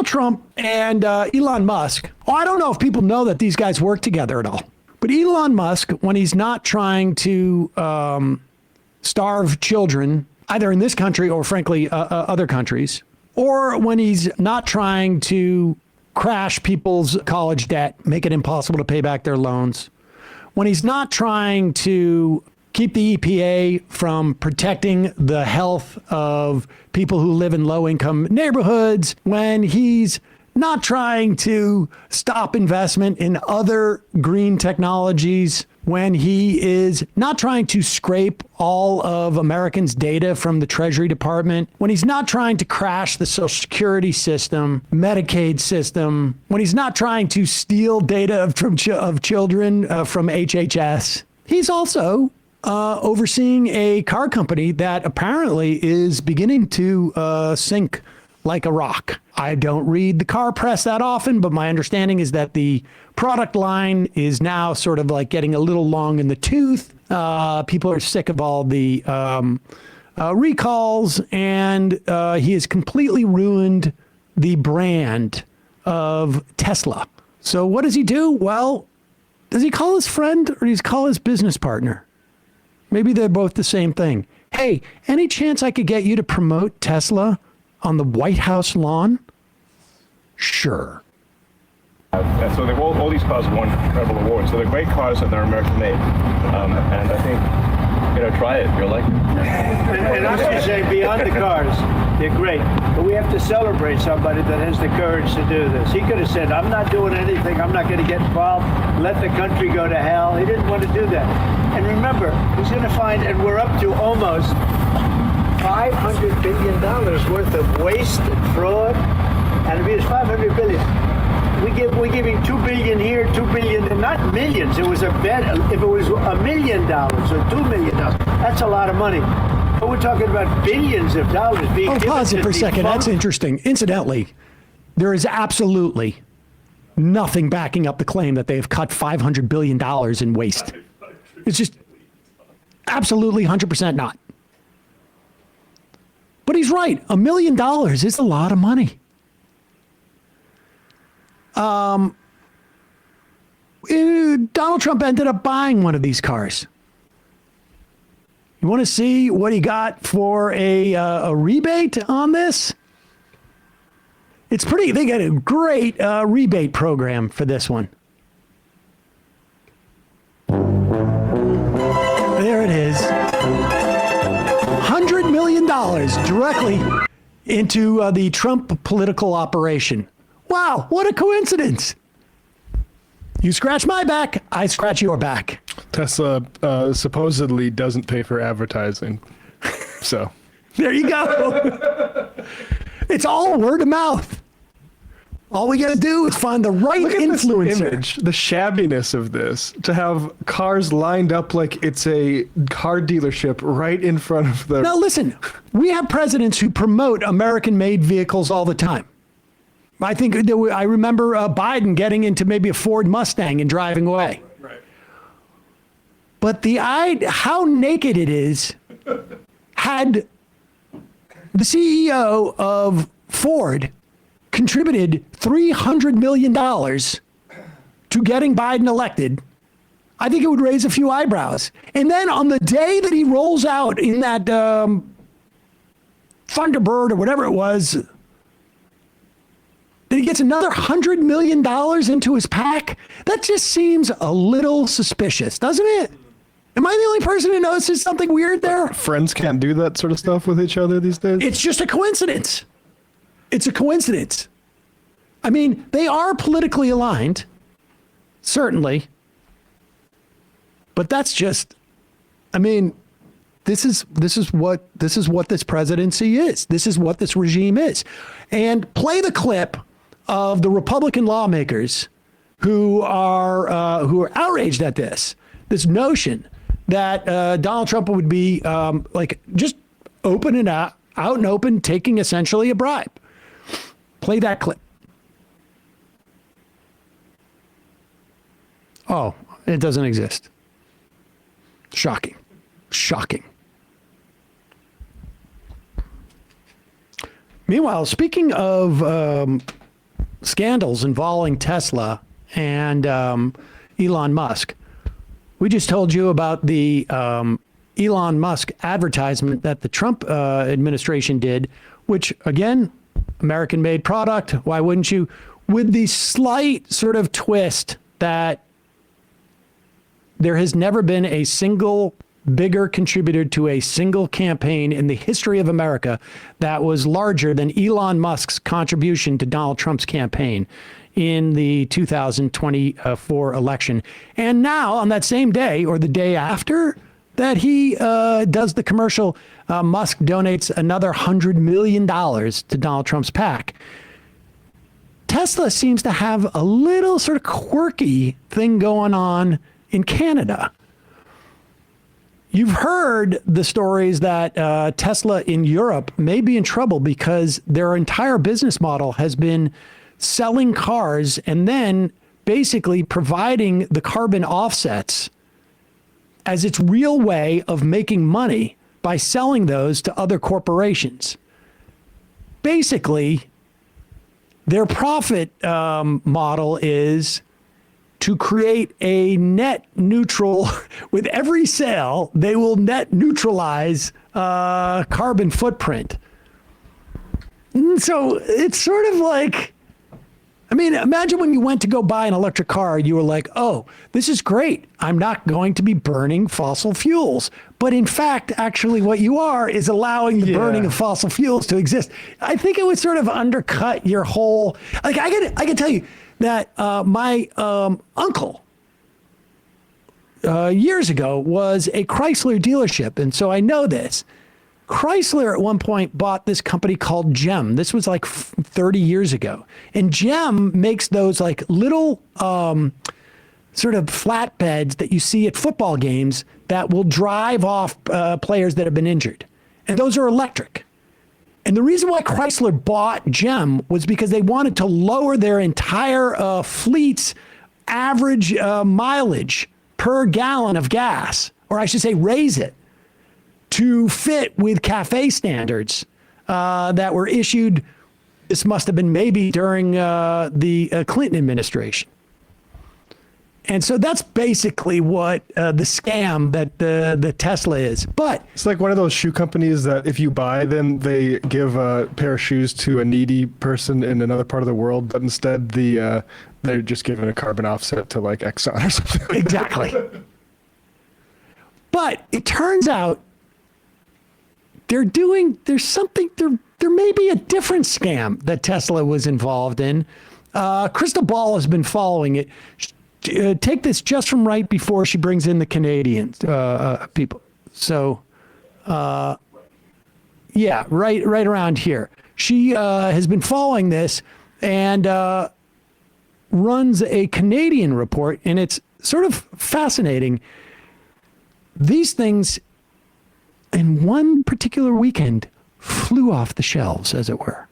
Trump and Elon Musk, I don't know if people know that these guys work together at all. But Elon Musk, when he's not trying to starve children, either in this country or frankly other countries, or when he's not trying to crash people's college debt, make it impossible to pay back their loans, when he's not trying to keep the EPA from protecting the health of people who live in low-income neighborhoods, when he's not trying to stop investment in other green technologies, when he is not trying to scrape all of Americans' data from the Treasury Department, when he's not trying to crash the Social Security system, Medicaid system, when he's not trying to steal data of children from HHS, he's also overseeing a car company that apparently is beginning to sink like a rock. I don't read the car press that often, but my understanding is that the product line is now sort of like getting a little long in the tooth. People are sick of all the recalls, and he has completely ruined the brand of Tesla. So what does he do? Well, does he call his friend or does he call his business partner? Maybe they're both the same thing. Hey, any chance I could get you to promote Tesla on the White House lawn? Sure. And so they've all these cars won incredible awards. So they're great cars and they're American made. And I think, try it. You'll like it. And I should say, beyond the cars, they're great. But we have to celebrate somebody that has the courage to do this. He could have said, I'm not doing anything. I'm not going to get involved. Let the country go to hell. He didn't want to do that. And remember, he's going to find, and we're up to almost $500 billion worth of waste and fraud. And if it was $500 billion, we're giving $2 billion here, $2 billion, and not millions. It was a bet. If it was $1 million or $2 million, that's a lot of money. But we're talking about billions of dollars being given. Pause it for a second. That's interesting. Incidentally, there is absolutely nothing backing up the claim that they have cut $500 billion in waste. It's just absolutely 100% not. But he's right. $1 million is a lot of money. Donald Trump ended up buying one of these cars. You want to see what he got for a rebate on this? It's pretty, they got a great rebate program for this one. There it is. $100 million directly into the Trump political operation. Wow, what a coincidence. You scratch my back, I scratch your back. Tesla supposedly doesn't pay for advertising. So there you go. It's all word of mouth. All we got to do is find the right influencer. This image, the shabbiness of this, to have cars lined up like it's a car dealership right in front of the... Now listen, we have presidents who promote American-made vehicles all the time. I think I remember Biden getting into maybe a Ford Mustang and driving away. Right. But how naked it is, had the CEO of Ford contributed $300 million to getting Biden elected, I think it would raise a few eyebrows. And then on the day that he rolls out in that Thunderbird or whatever it was, that he gets another $100 million into his pack, that just seems a little suspicious, doesn't it? Am I the only person who notices something weird there? Friends can't do that sort of stuff with each other these days? It's just a coincidence. It's a coincidence. I mean, they are politically aligned, certainly. But that's just, I mean, this is what this presidency is. This is what this regime is. And play the clip of the Republican lawmakers who are outraged at this notion that Donald Trump would be like just open and out and open, taking essentially a bribe. Play that clip. Oh, it doesn't exist. Shocking. Shocking. Meanwhile, speaking of scandals involving Tesla and Elon Musk. We just told you about the Elon Musk advertisement that the Trump administration did, which, again, American-made product. Why wouldn't you? With the slight sort of twist that there has never been a single bigger contributor to a single campaign in the history of America that was larger than Elon Musk's contribution to Donald Trump's campaign in the 2024 election. And now, on that same day or the day after that he does the commercial, Musk donates another $100 million to Donald Trump's PAC. Tesla seems to have a little sort of quirky thing going on in Canada. You've heard the stories that Tesla in Europe may be in trouble because their entire business model has been selling cars and then basically providing the carbon offsets as its real way of making money by selling those to other corporations. Basically, their profit model is to create a net neutral, with every sale, they will net neutralize carbon footprint. And so it's sort of like, I mean, imagine when you went to go buy an electric car, you were like, oh, this is great. I'm not going to be burning fossil fuels. But in fact, actually what you are is allowing the burning of fossil fuels to exist. I think it would sort of undercut your whole, like I can tell you that my uncle years ago was a Chrysler dealership. And so I know this. Chrysler at one point bought this company called GEM. This was like 30 years ago. And GEM makes those like little sort of flatbeds that you see at football games that will drive off players that have been injured. And those are electric. And the reason why Chrysler bought GEM was because they wanted to lower their entire fleet's average mileage per gallon of gas, or I should say raise it to fit with CAFE standards that were issued. This must have been maybe during the Clinton administration. And so that's basically what the scam that the Tesla is. But it's like one of those shoe companies that if you buy them, they give a pair of shoes to a needy person in another part of the world, but instead they're just giving a carbon offset to like Exxon or something. Exactly. But it turns out there may be a different scam that Tesla was involved in. Crystal Ball has been following it. Take this just from right before she brings in the Canadian people. So, right around here. She has been following this and runs a Canadian report, and it's sort of fascinating. These things, in one particular weekend, flew off the shelves, as it were.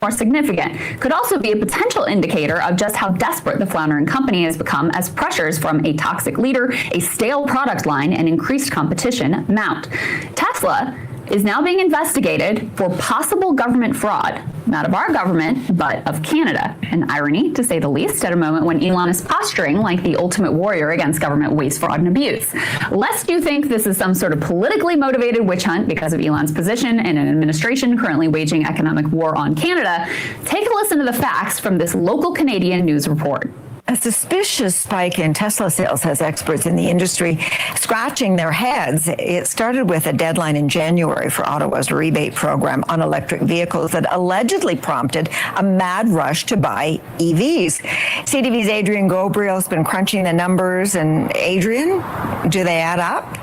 More significant, could also be a potential indicator of just how desperate the floundering company has become as pressures from a toxic leader, a stale product line, and increased competition mount. Tesla is now being investigated for possible government fraud, not of our government, but of Canada. An irony, to say the least, at a moment when Elon is posturing like the ultimate warrior against government waste, fraud, and abuse. Lest you think this is some sort of politically motivated witch hunt because of Elon's position in an administration currently waging economic war on Canada, take a listen to the facts from this local Canadian news report. A suspicious spike in Tesla sales has experts in the industry scratching their heads. It started with a deadline in January for Ottawa's rebate program on electric vehicles that allegedly prompted a mad rush to buy EVs. CTV's Adrian Gabriel has been crunching the numbers. And Adrian, do they add up?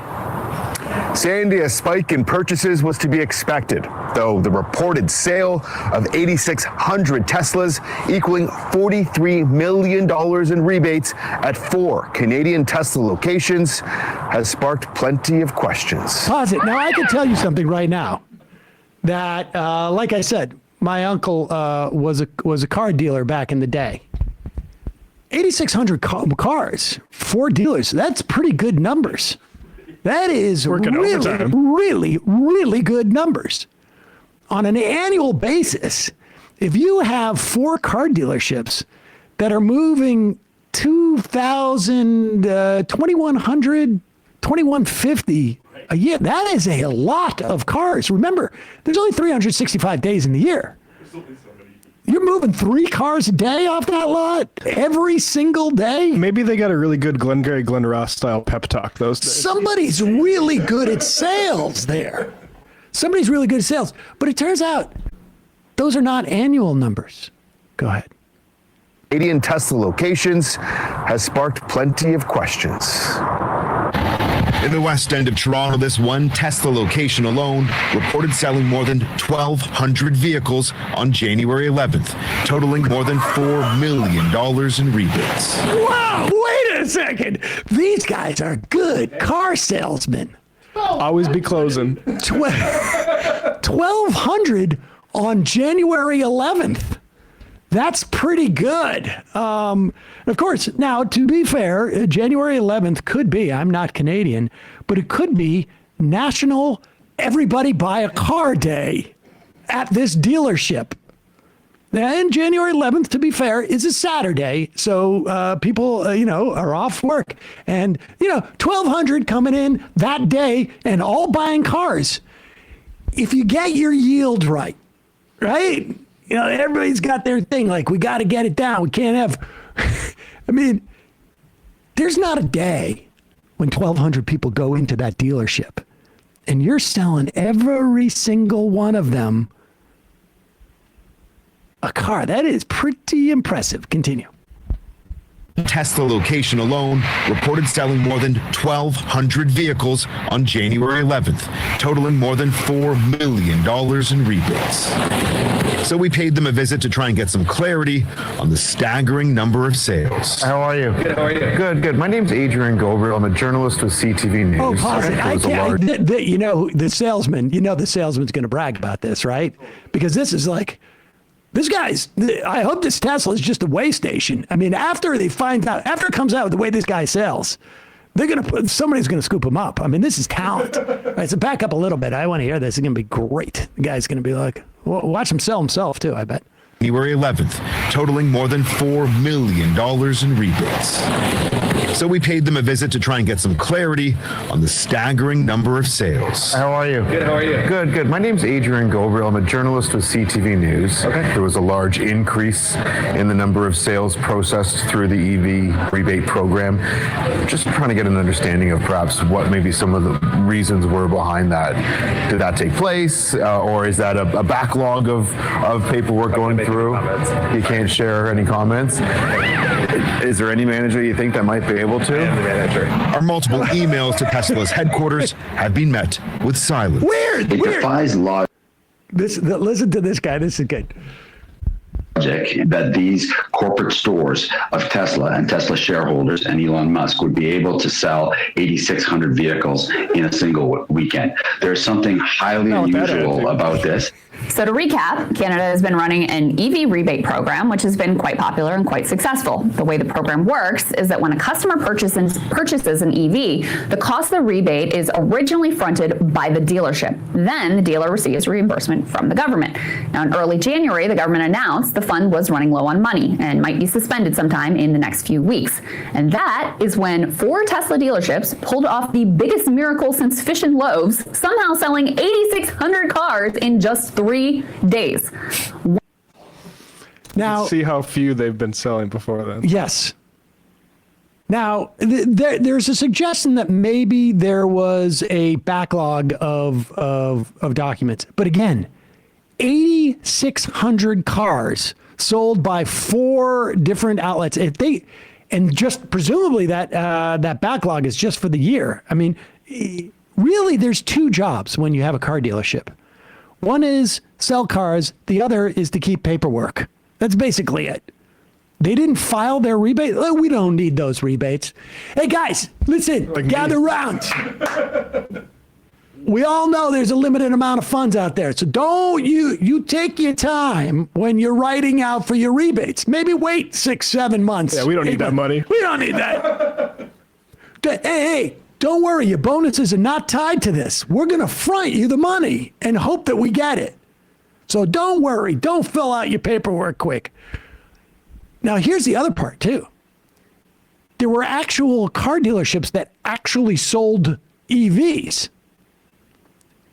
Sandy, a spike in purchases was to be expected, though the reported sale of 8,600 Teslas, equaling $43 million in rebates at 4 Canadian Tesla locations, has sparked plenty of questions. Pause it. Now, I can tell you something right now that, like I said, my uncle was a car dealer back in the day. 8,600 cars, 4 dealers, that's pretty good numbers. That is really, really, really good numbers. On an annual basis, if you have 4 car dealerships that are moving 2,000, 2,100, 2,150 a year, that is a lot of cars. Remember, there's only 365 days in the year. You're moving 3 cars a day off that lot every single day. Maybe they got a really good Glengarry Glen Ross style pep talk those days. Somebody's really good at sales there. Somebody's really good at sales. But it turns out those are not annual numbers. Go ahead. Canadian Tesla locations has sparked plenty of questions. In the west end of Toronto, this one Tesla location alone reported selling more than 1,200 vehicles on January 11th, totaling more than $4 million in rebates. Wow, wait a second. These guys are good car salesmen. Always be closing. 1,200 on January 11th. That's pretty good. Of course, now, to be fair, January 11th could be, I'm not Canadian, but it could be National Everybody Buy a Car Day at this dealership. And January 11th, to be fair, is a Saturday. So people, are off work. And, 1,200 coming in that day and all buying cars. If you get your yield right? Everybody's got their thing. Like, we got to get it down. We can't have, there's not a day when 1,200 people go into that dealership and you're selling every single one of them a car. That is pretty impressive. Continue. Tesla location alone reported selling more than 1,200 vehicles on January 11th, totaling more than $4 million in rebates. So we paid them a visit to try and get some clarity on the staggering number of sales. How are you? Good, how are you? Good. My name's Adrian Gobriel. I'm a journalist with CTV News. Oh, pause it. The salesman's going to brag about this, right? Because this is like, I hope this Tesla is just a way station. After it comes out the way this guy sells, somebody's going to scoop him up. This is talent. All right, so back up a little bit. I want to hear this. It's going to be great. The guy's going to be like, watch him sell himself too, I bet. January 11th, totaling more than $4 million in rebates. So we paid them a visit to try and get some clarity on the staggering number of sales. How are you? Good, how are you? Good. My name's Adrian Gobriel. I'm a journalist with CTV News. Okay. There was a large increase in the number of sales processed through the EV rebate program. Just trying to get an understanding of perhaps what maybe some of the reasons were behind that. Did that take place? Or is that a backlog of paperwork going through? You can't share any comments? Is there any manager you think that might be able to? I am the manager. Our multiple emails to Tesla's headquarters have been met with silence. Weird. It defies logic Listen to this guy. This is good. that these corporate stores of Tesla and Tesla shareholders and Elon Musk would be able to sell 8,600 vehicles in a single weekend. There's something highly unusual about this. So to recap, Canada has been running an EV rebate program, which has been quite popular and quite successful. The way the program works is that when a customer purchases an EV, the cost of the rebate is originally fronted by the dealership. Then the dealer receives reimbursement from the government. Now, in early January, the government announced the fund was running low on money and might be suspended sometime in the next few weeks. And that is when 4 Tesla dealerships pulled off the biggest miracle since fish and loaves, somehow selling 8,600 cars in just 3 days. Now, See how few they've been selling before then. yes. Now, there's a suggestion that maybe there was a backlog of documents. But again, 8,600 cars sold by 4 different outlets. And just presumably that backlog is just for the year. I mean, really, there's 2 jobs when you have a car dealership. One is sell cars. The other is to keep paperwork. That's basically it. They didn't file their rebate. Oh, we don't need those rebates. Hey, guys, listen, gather round. We all know there's a limited amount of funds out there. So don't you take your time when you're writing out for your rebates. Maybe wait 6-7 months. Yeah, we don't need that money. We don't need that. Hey, don't worry. Your bonuses are not tied to this. We're going to front you the money and hope that we get it. So don't worry. Don't fill out your paperwork quick. Now, here's the other part, too. There were actual car dealerships that actually sold EVs.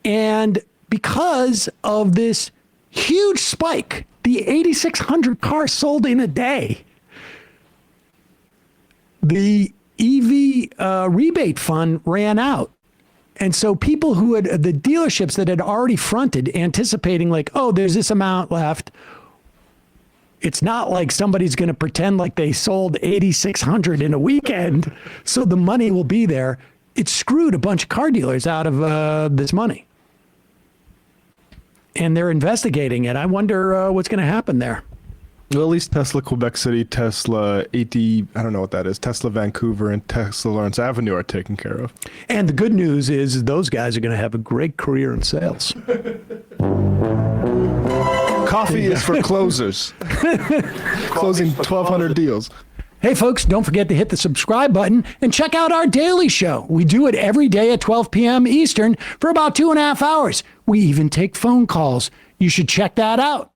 And because of this huge spike, the 8,600 cars sold in a day, the EV rebate fund ran out. And so people who had, the dealerships that had already fronted, anticipating like, oh, there's this amount left. It's not like somebody's going to pretend like they sold 8,600 in a weekend, so the money will be there. It screwed a bunch of car dealers out of this money. And they're investigating it. I wonder what's going to happen there. Well, at least Tesla Quebec City, Tesla 80, I don't know what that is, Tesla Vancouver, and Tesla Lawrence Avenue are taken care of. And the good news is those guys are going to have a great career in sales. Coffee is for closers. Closing 1,200 deals. Hey, folks, don't forget to hit the subscribe button and check out our daily show. We do it every day at 12 p.m. Eastern for about 2.5 hours. We even take phone calls. You should check that out.